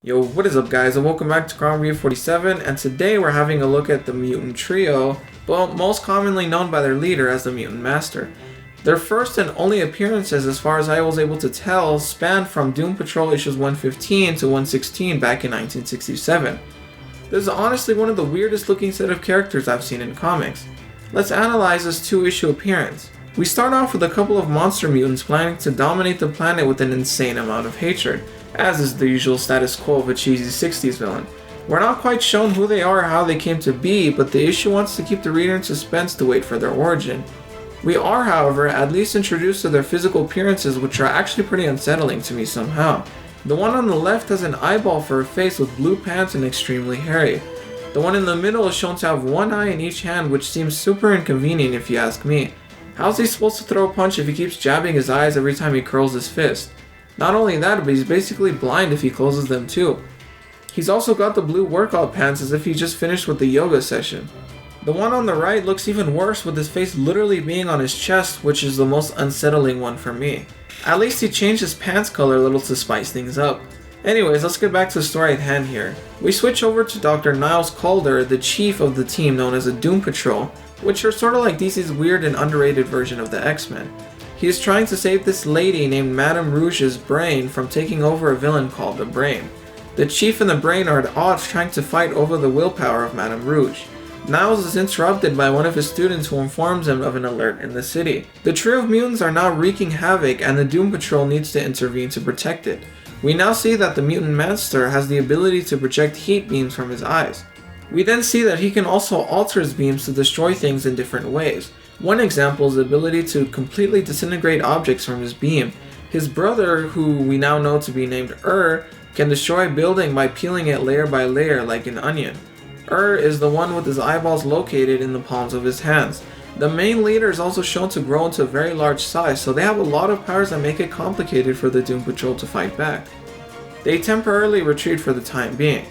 Yo, what is up guys, and welcome back to Crown Review 47, and today we're having a look at the Mutant Trio, but most commonly known by their leader as the Mutant Master. Their first and only appearances, as far as I was able to tell, spanned from Doom Patrol issues 115 to 116 back in 1967. This is honestly one of the weirdest looking set of characters I've seen in comics. Let's analyze this 2-issue appearance. We start off with a couple of monster mutants planning to dominate the planet with an insane amount of hatred, as is the usual status quo of a cheesy 60s villain. We're not quite shown who they are or how they came to be, but the issue wants to keep the reader in suspense to wait for their origin. We are, however, at least introduced to their physical appearances, which are actually pretty unsettling to me somehow. The one on the left has an eyeball for a face with blue pants and extremely hairy. The one in the middle is shown to have one eye in each hand, which seems super inconvenient if you ask me. How's he supposed to throw a punch if he keeps jabbing his eyes every time he curls his fist? Not only that, but he's basically blind if he closes them too. He's also got the blue workout pants as if he just finished with the yoga session. The one on the right looks even worse, with his face literally being on his chest, which is the most unsettling one for me. At least he changed his pants color a little to spice things up. Anyways, let's get back to the story at hand here. We switch over to Dr. Niles Calder, the chief of the team known as the Doom Patrol, which are sort of like DC's weird and underrated version of the X-Men. He is trying to save this lady named Madame Rouge's brain from taking over a villain called the Brain. The chief and the Brain are at odds, trying to fight over the willpower of Madame Rouge. Niles is interrupted by one of his students who informs him of an alert in the city. The trio of mutants are now wreaking havoc, and the Doom Patrol needs to intervene to protect it. We now see that the Mutant Master has the ability to project heat beams from his eyes. We then see that he can also alter his beams to destroy things in different ways. One example is the ability to completely disintegrate objects from his beam. His brother, who we now know to be named can destroy a building by peeling it layer by layer like an onion. Is the one with his eyeballs located in the palms of his hands. The main leader is also shown to grow into a very large size, so they have a lot of powers that make it complicated for the Doom Patrol to fight back. They temporarily retreat for the time being.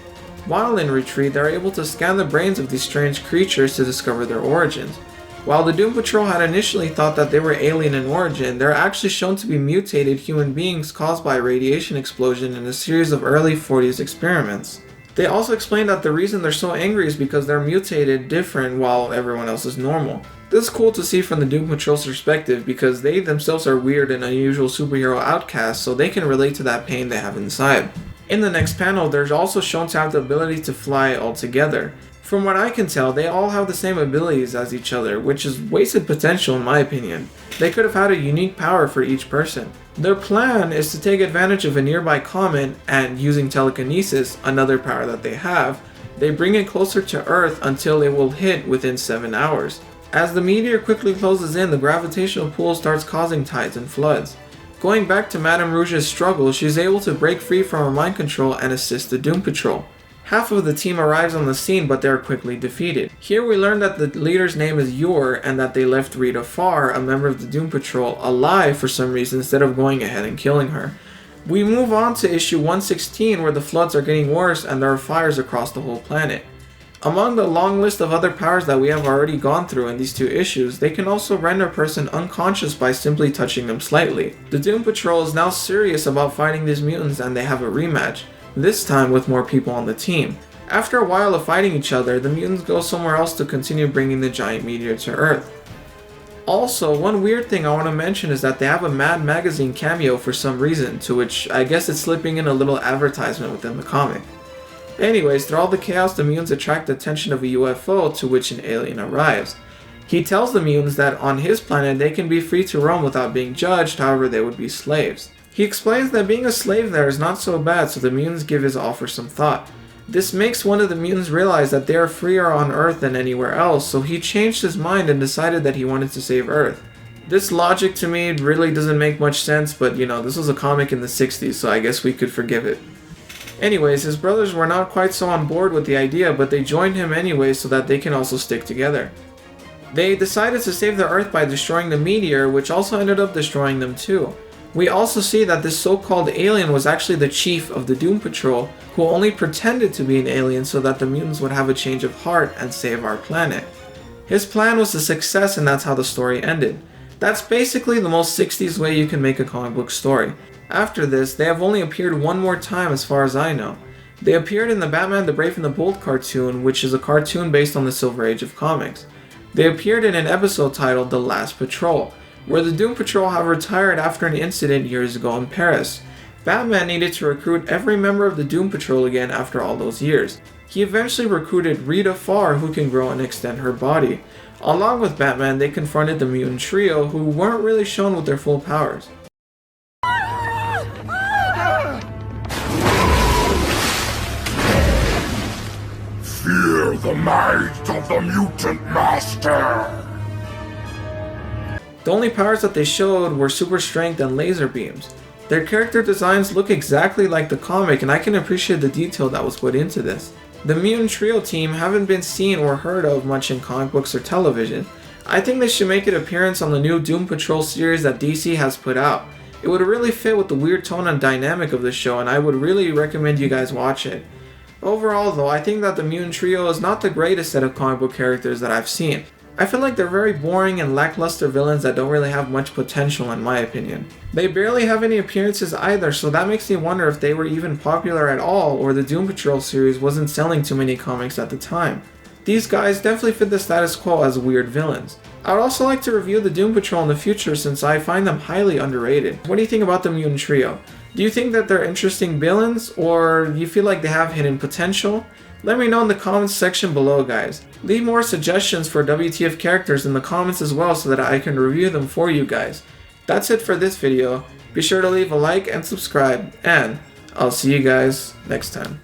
While in retreat, they are able to scan the brains of these strange creatures to discover their origins. While the Doom Patrol had initially thought that they were alien in origin, they're actually shown to be mutated human beings caused by a radiation explosion in a series of early 40s experiments. They also explain that the reason they're so angry is because they're mutated different while everyone else is normal. This is cool to see from the Doom Patrol's perspective because they themselves are weird and unusual superhero outcasts, so they can relate to that pain they have inside. In the next panel, they're also shown to have the ability to fly altogether. From what I can tell, they all have the same abilities as each other, which is wasted potential in my opinion. They could have had a unique power for each person. Their plan is to take advantage of a nearby comet and, using telekinesis, another power that they have, they bring it closer to Earth until it will hit within 7 hours. As the meteor quickly closes in, the gravitational pull starts causing tides and floods. Going back to Madame Rouge's struggle, she is able to break free from her mind control and assist the Doom Patrol. Half of the team arrives on the scene, but they are quickly defeated. Here we learn that the leader's name is Yor, and that they left Rita Farr, a member of the Doom Patrol, alive for some reason instead of going ahead and killing her. We move on to issue 116, where the floods are getting worse and there are fires across the whole planet. Among the long list of other powers that we have already gone through in these 2 issues, they can also render a person unconscious by simply touching them slightly. The Doom Patrol is now serious about fighting these mutants, and they have a rematch, this time with more people on the team. After a while of fighting each other, the mutants go somewhere else to continue bringing the giant meteor to Earth. Also, one weird thing I want to mention is that they have a Mad Magazine cameo for some reason, to which I guess it's slipping in a little advertisement within the comic. Anyways, through all the chaos, the mutants attract the attention of a UFO, to which an alien arrives. He tells the mutants that on his planet they can be free to roam without being judged, however they would be slaves. He explains that being a slave there is not so bad, so the mutants give his offer some thought. This makes one of the mutants realize that they are freer on Earth than anywhere else, so he changed his mind and decided that he wanted to save Earth. This logic to me really doesn't make much sense, but this was a comic in the 60s, so I guess we could forgive it. Anyways, his brothers were not quite so on board with the idea, but they joined him anyway so that they can also stick together. They decided to save the Earth by destroying the meteor, which also ended up destroying them too. We also see that this so-called alien was actually the chief of the Doom Patrol, who only pretended to be an alien so that the mutants would have a change of heart and save our planet. His plan was a success, and that's how the story ended. That's basically the most 60s way you can make a comic book story. After this, they have only appeared one more time as far as I know. They appeared in the Batman the Brave and the Bold cartoon, which is a cartoon based on the Silver Age of comics. They appeared in an episode titled The Last Patrol, where the Doom Patrol have retired after an incident years ago in Paris. Batman needed to recruit every member of the Doom Patrol again after all those years. He eventually recruited Rita Farr, who can grow and extend her body. Along with Batman, they confronted the Mutant Trio, who weren't really shown with their full powers. Fear the might of the Mutant Master! The only powers that they showed were super strength and laser beams. Their character designs look exactly like the comic, and I can appreciate the detail that was put into this. The Mutant Trio team haven't been seen or heard of much in comic books or television. I think they should make an appearance on the new Doom Patrol series that DC has put out. It would really fit with the weird tone and dynamic of the show, and I would really recommend you guys watch it. Overall though, I think that the Mutant Trio is not the greatest set of comic book characters that I've seen. I feel like they're very boring and lackluster villains that don't really have much potential in my opinion. They barely have any appearances either, so that makes me wonder if they were even popular at all or the Doom Patrol series wasn't selling too many comics at the time. These guys definitely fit the status quo as weird villains. I would also like to review the Doom Patrol in the future since I find them highly underrated. What do you think about the Mutant Trio? Do you think that they're interesting villains, or do you feel like they have hidden potential? Let me know in the comments section below, guys. Leave more suggestions for WTF characters in the comments as well so that I can review them for you guys. That's it for this video. Be sure to leave a like and subscribe, and I'll see you guys next time.